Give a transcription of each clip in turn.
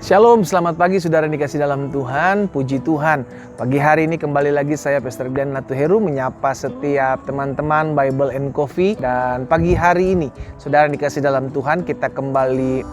Shalom, selamat pagi saudara dikasih dalam Tuhan, puji Tuhan. Pagi hari ini kembali lagi saya Pastor Glenn Natuheru menyapa setiap teman-teman Bible and Coffee. Dan pagi hari ini saudara dikasih dalam Tuhan, kita kembali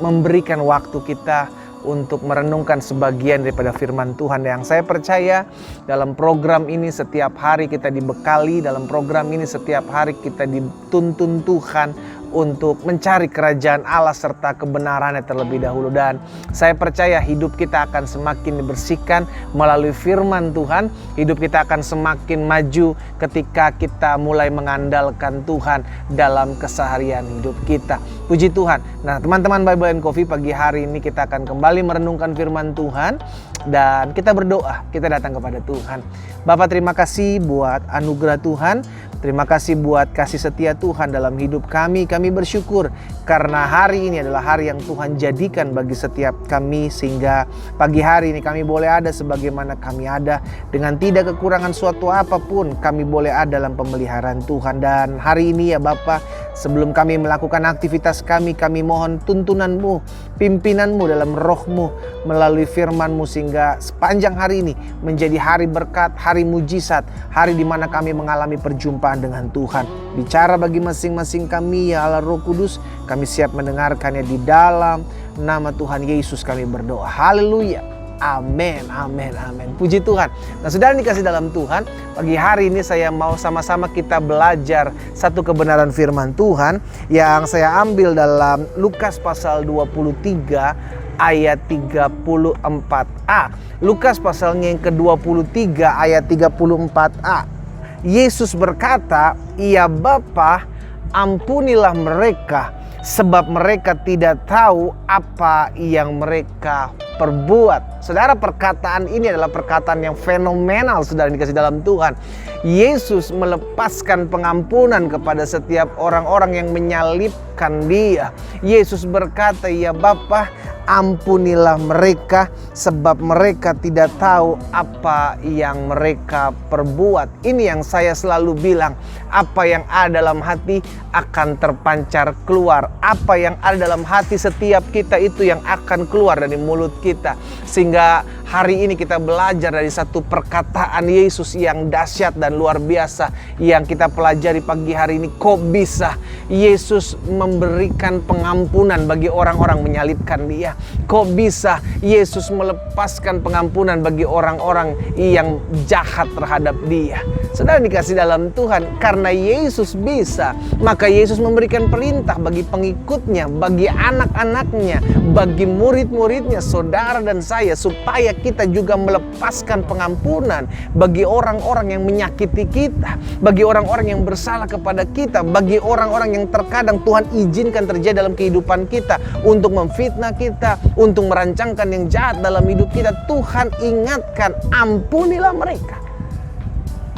memberikan waktu kita untuk merenungkan sebagian daripada firman Tuhan yang saya percaya dalam program ini setiap hari kita dibekali, dalam program ini setiap hari kita dituntun Tuhan untuk mencari kerajaan Allah serta kebenarannya terlebih dahulu. Dan saya percaya hidup kita akan semakin dibersihkan melalui firman Tuhan. Hidup kita akan semakin maju ketika kita mulai mengandalkan Tuhan dalam keseharian hidup kita. Puji Tuhan. Nah, teman-teman Bible and Coffee, pagi hari ini kita akan kembali merenungkan firman Tuhan dan kita berdoa, kita datang kepada Tuhan. Bapak, terima kasih buat anugerah Tuhan. Terima kasih buat kasih setia Tuhan dalam hidup kami. Kami bersyukur karena hari ini adalah hari yang Tuhan jadikan bagi setiap kami, sehingga pagi hari ini kami boleh ada sebagaimana kami ada, dengan tidak kekurangan suatu apapun. Kami boleh ada dalam pemeliharaan Tuhan. Dan hari ini ya Bapa, sebelum kami melakukan aktivitas kami mohon tuntunan-Mu, pimpinan-Mu dalam roh-Mu melalui firman-Mu, sehingga sepanjang hari ini menjadi hari berkat, hari mujizat, hari di mana kami mengalami perjumpaan dengan Tuhan. Bicara bagi masing-masing kami ya Allah Roh Kudus, kami siap mendengarkannya di dalam nama Tuhan Yesus kami berdoa. Haleluya. Amin, amin, amin. Puji Tuhan. Nah, saudara dikasih dalam Tuhan, pagi hari ini saya mau sama-sama kita belajar satu kebenaran firman Tuhan yang saya ambil dalam Lukas pasal 23 ayat 34a. Lukas pasalnya yang ke-23 ayat 34a. Yesus berkata, "Ya Bapa, ampunilah mereka, sebab mereka tidak tahu apa yang mereka perbuat." Saudara, perkataan ini adalah perkataan yang fenomenal, saudara dikasih dalam Tuhan. Yesus melepaskan pengampunan kepada setiap orang-orang yang menyalibkan Dia. Yesus berkata, "Ya Bapa, ampunilah mereka, sebab mereka tidak tahu apa yang mereka perbuat." Ini yang saya selalu bilang, apa yang ada dalam hati akan terpancar keluar. Apa yang ada dalam hati setiap kita itu yang akan keluar dari mulut kita. Sehingga hari ini kita belajar dari satu perkataan Yesus yang dahsyat dan luar biasa yang kita pelajari pagi hari ini. Kok bisa Yesus memberikan pengampunan bagi orang-orang menyalibkan Dia? Kok bisa Yesus melepaskan pengampunan bagi orang-orang yang jahat terhadap Dia? Saudara dikasih dalam Tuhan, karena Yesus bisa, maka Yesus memberikan perintah bagi pengikutnya, bagi anak-anaknya, bagi murid-muridnya, saudara dan saya, supaya kita juga melepaskan pengampunan bagi orang-orang yang menyakiti kita, bagi orang-orang yang bersalah kepada kita, bagi orang-orang yang terkadang Tuhan izinkan terjadi dalam kehidupan kita untuk memfitnah kita, untuk merancangkan yang jahat dalam hidup kita. Tuhan ingatkan, ampunilah mereka.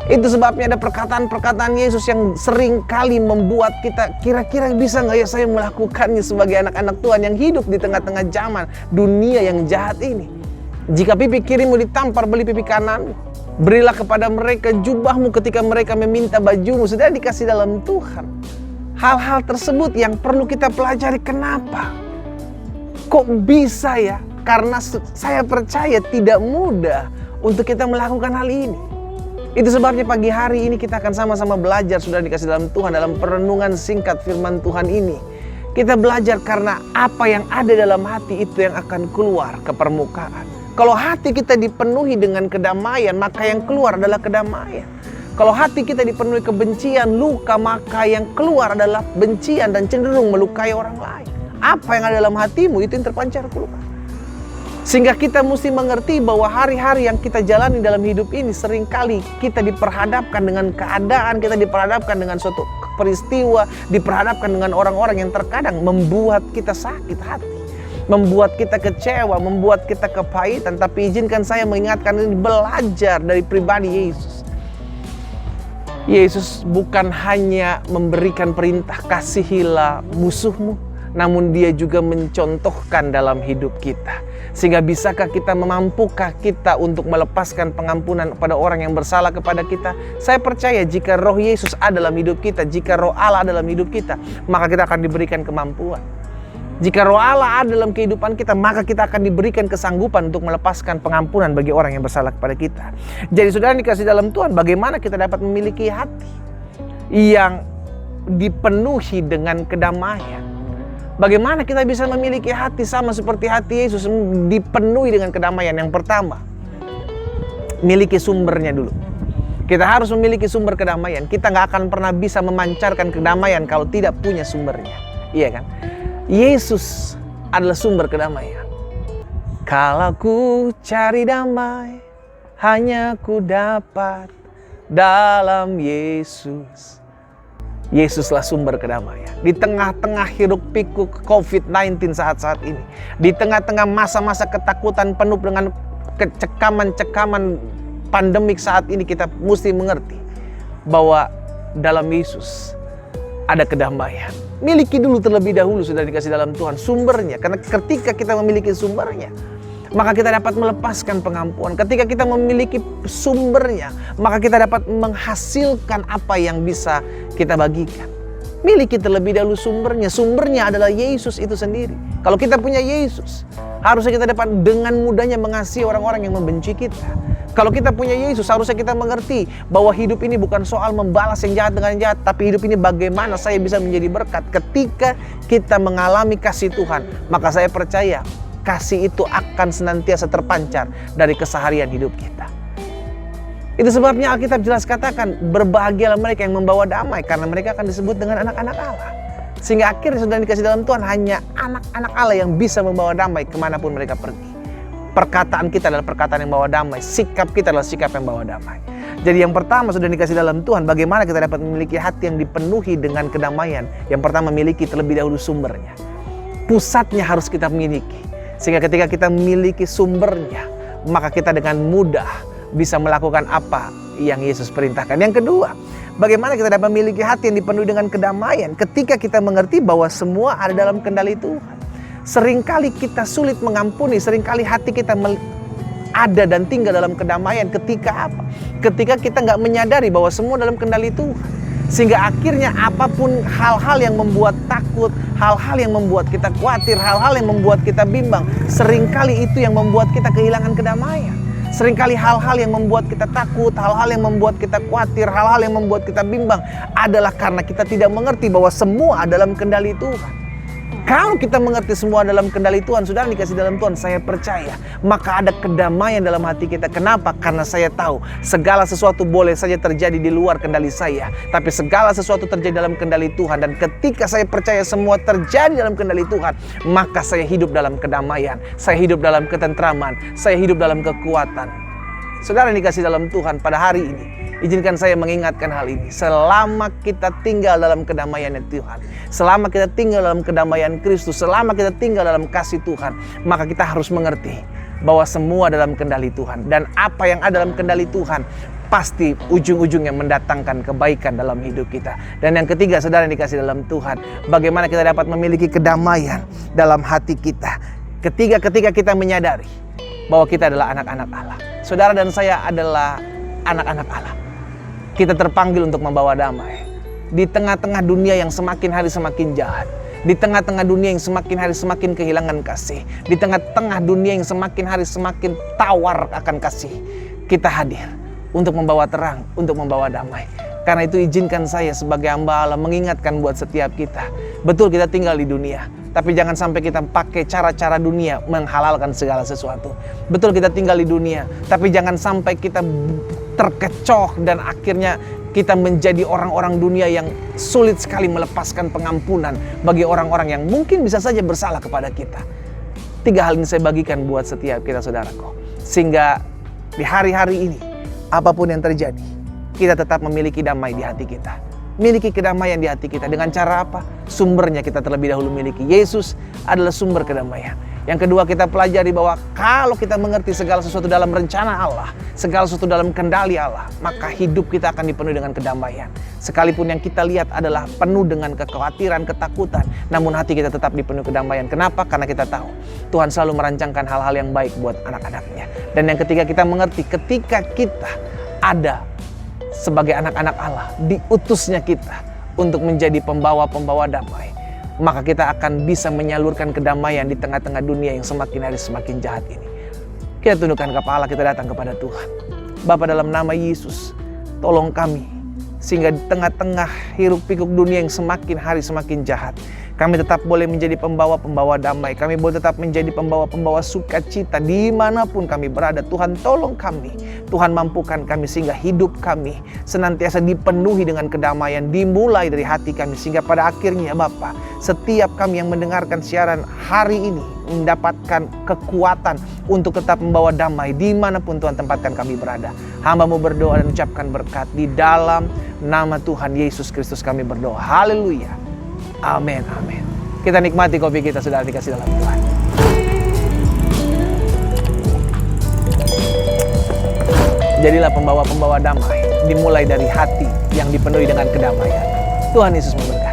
Itu sebabnya ada perkataan-perkataan Yesus yang sering kali membuat kita kira-kira bisa nggak ya saya melakukannya sebagai anak-anak Tuhan yang hidup di tengah-tengah zaman dunia yang jahat ini. Jika pipi kirimu ditampar, beli pipi kananmu. Berilah kepada mereka jubahmu ketika mereka meminta bajumu. Sudah dikasih dalam Tuhan. Hal-hal tersebut yang perlu kita pelajari. Kenapa? Kok bisa ya? Karena saya percaya tidak mudah untuk kita melakukan hal ini. Itu sebabnya pagi hari ini kita akan sama-sama belajar, sudah dikasih dalam Tuhan, dalam perenungan singkat firman Tuhan ini. Kita belajar karena apa yang ada dalam hati itu yang akan keluar ke permukaan. Kalau hati kita dipenuhi dengan kedamaian, maka yang keluar adalah kedamaian. Kalau hati kita dipenuhi kebencian, luka, maka yang keluar adalah bencian dan cenderung melukai orang lain. Apa yang ada dalam hatimu itu yang terpancar keluar. Sehingga kita mesti mengerti bahwa hari-hari yang kita jalani dalam hidup ini seringkali kita diperhadapkan dengan keadaan, kita diperhadapkan dengan suatu peristiwa, diperhadapkan dengan orang-orang yang terkadang membuat kita sakit hati, membuat kita kecewa, membuat kita kepahitan. Tapi izinkan saya mengingatkan ini, belajar dari pribadi Yesus. Yesus bukan hanya memberikan perintah kasihilah musuhmu, namun Dia juga mencontohkan dalam hidup kita. Sehingga bisakah kita, memampukah kita untuk melepaskan pengampunan kepada orang yang bersalah kepada kita? Saya percaya jika roh Yesus ada dalam hidup kita, jika roh Allah dalam hidup kita, maka kita akan diberikan kemampuan. Jika roh Allah ada dalam kehidupan kita, maka kita akan diberikan kesanggupan untuk melepaskan pengampunan bagi orang yang bersalah kepada kita. Jadi saudara dikasih dalam Tuhan, bagaimana kita dapat memiliki hati yang dipenuhi dengan kedamaian? Bagaimana kita bisa memiliki hati sama seperti hati Yesus, dipenuhi dengan kedamaian? Yang pertama, miliki sumbernya dulu. Kita harus memiliki sumber kedamaian. Kita nggak akan pernah bisa memancarkan kedamaian kalau tidak punya sumbernya. Iya kan? Yesus adalah sumber kedamaian. Kalau ku cari damai, hanya ku dapat dalam Yesus. Yesuslah sumber kedamaian. Di tengah-tengah hiruk pikuk COVID-19 saat-saat ini, di tengah-tengah masa-masa ketakutan penuh dengan kecekaman-cekaman pandemik saat ini, kita mesti mengerti bahwa dalam Yesus ada kedamaian. Miliki dulu terlebih dahulu, sudah dikasih dalam Tuhan, sumbernya. Karena ketika kita memiliki sumbernya, maka kita dapat melepaskan pengampuan. Ketika kita memiliki sumbernya, maka kita dapat menghasilkan apa yang bisa kita bagikan. Miliki terlebih dahulu sumbernya. Sumbernya adalah Yesus itu sendiri. Kalau kita punya Yesus, harusnya kita dapat dengan mudahnya mengasihi orang-orang yang membenci kita. Kalau kita punya Yesus, harusnya kita mengerti bahwa hidup ini bukan soal membalas yang jahat dengan jahat, tapi hidup ini bagaimana saya bisa menjadi berkat. Ketika kita mengalami kasih Tuhan, maka saya percaya kasih itu akan senantiasa terpancar dari keseharian hidup kita. Itu sebabnya Alkitab jelas katakan, berbahagialah mereka yang membawa damai, karena mereka akan disebut dengan anak-anak Allah. Sehingga akhirnya sudah dikasih dalam Tuhan, hanya anak-anak Allah yang bisa membawa damai kemanapun mereka pergi. Perkataan kita adalah perkataan yang bawa damai. Sikap kita adalah sikap yang bawa damai. Jadi yang pertama sudah dikasih dalam Tuhan, bagaimana kita dapat memiliki hati yang dipenuhi dengan kedamaian. Yang pertama, miliki terlebih dahulu sumbernya. Pusatnya harus kita miliki. Sehingga ketika kita memiliki sumbernya, maka kita dengan mudah bisa melakukan apa yang Yesus perintahkan. Yang kedua, bagaimana kita dapat memiliki hati yang dipenuhi dengan kedamaian. Ketika kita mengerti bahwa semua ada dalam kendali Tuhan. Seringkali kita sulit mengampuni, seringkali hati kita ada dan tinggal dalam kedamaian ketika apa? Ketika kita nggak menyadari bahwa semua dalam kendali Tuhan. Sehingga akhirnya apapun hal-hal yang membuat takut, hal-hal yang membuat kita khawatir, hal-hal yang membuat kita bimbang, seringkali itu yang membuat kita kehilangan kedamaian. Seringkali hal-hal yang membuat kita takut, hal-hal yang membuat kita khawatir, hal-hal yang membuat kita bimbang adalah karena kita tidak mengerti bahwa semua dalam kendali Tuhan. Kalau kita mengerti semua dalam kendali Tuhan, sudah dikasih dalam Tuhan, saya percaya, maka ada kedamaian dalam hati kita. Kenapa? Karena saya tahu segala sesuatu boleh saja terjadi di luar kendali saya, tapi segala sesuatu terjadi dalam kendali Tuhan. Dan ketika saya percaya semua terjadi dalam kendali Tuhan, maka saya hidup dalam kedamaian, saya hidup dalam ketentraman, saya hidup dalam kekuatan. Saudara yang dikasih dalam Tuhan, pada hari ini izinkan saya mengingatkan hal ini. Selama kita tinggal dalam kedamaian Tuhan, selama kita tinggal dalam kedamaian Kristus, selama kita tinggal dalam kasih Tuhan, maka kita harus mengerti bahwa semua dalam kendali Tuhan. Dan apa yang ada dalam kendali Tuhan pasti ujung-ujungnya mendatangkan kebaikan dalam hidup kita. Dan yang ketiga, saudara yang dikasih dalam Tuhan, bagaimana kita dapat memiliki kedamaian dalam hati kita ketika kita menyadari bahwa kita adalah anak-anak Allah. Saudara dan saya adalah anak-anak Allah. Kita terpanggil untuk membawa damai di tengah-tengah dunia yang semakin hari semakin jahat, di tengah-tengah dunia yang semakin hari semakin kehilangan kasih, di tengah-tengah dunia yang semakin hari semakin tawar akan kasih. Kita hadir untuk membawa terang, untuk membawa damai. Karena itu izinkan saya sebagai hamba Allah mengingatkan buat setiap kita. Betul, kita tinggal di dunia, tapi jangan sampai kita pakai cara-cara dunia menghalalkan segala sesuatu. Betul, kita tinggal di dunia, tapi jangan sampai kita terkecoh dan akhirnya kita menjadi orang-orang dunia yang sulit sekali melepaskan pengampunan bagi orang-orang yang mungkin bisa saja bersalah kepada kita. 3 hal ini saya bagikan buat setiap kita, saudaraku. Sehingga di hari-hari ini, apapun yang terjadi, kita tetap memiliki damai di hati kita. Miliki kedamaian di hati kita. Dengan cara apa? Sumbernya kita terlebih dahulu miliki. Yesus adalah sumber kedamaian. Yang kedua, kita pelajari bahwa kalau kita mengerti segala sesuatu dalam rencana Allah, segala sesuatu dalam kendali Allah, maka hidup kita akan dipenuhi dengan kedamaian. Sekalipun yang kita lihat adalah penuh dengan kekhawatiran, ketakutan, namun hati kita tetap dipenuhi kedamaian. Kenapa? Karena kita tahu Tuhan selalu merancangkan hal-hal yang baik buat anak-anaknya. Dan yang ketiga, kita mengerti ketika kita ada sebagai anak-anak Allah, diutusnya kita untuk menjadi pembawa-pembawa damai. maka kita akan bisa menyalurkan kedamaian di tengah-tengah dunia yang semakin hari semakin jahat ini. Kita tundukkan kepala, kita datang kepada Tuhan. Bapa, dalam nama Yesus, tolong kami, sehingga di tengah-tengah hiruk pikuk dunia yang semakin hari semakin jahat, kami tetap boleh menjadi pembawa-pembawa damai. Kami boleh tetap menjadi pembawa-pembawa sukacita dimanapun kami berada. Tuhan, tolong kami. Tuhan, mampukan kami sehingga hidup kami senantiasa dipenuhi dengan kedamaian, dimulai dari hati kami. Sehingga pada akhirnya Bapa, setiap kami yang mendengarkan siaran hari ini mendapatkan kekuatan untuk tetap membawa damai dimanapun Tuhan tempatkan kami berada. Hamba-Mu berdoa dan ucapkan berkat di dalam nama Tuhan Yesus Kristus kami berdoa. Haleluya. Amin, amin. Kita nikmati kopi kita, saudara dikasih dalam Tuhan. Jadilah pembawa-pembawa damai, dimulai dari hati yang dipenuhi dengan kedamaian. Tuhan Yesus memberkati.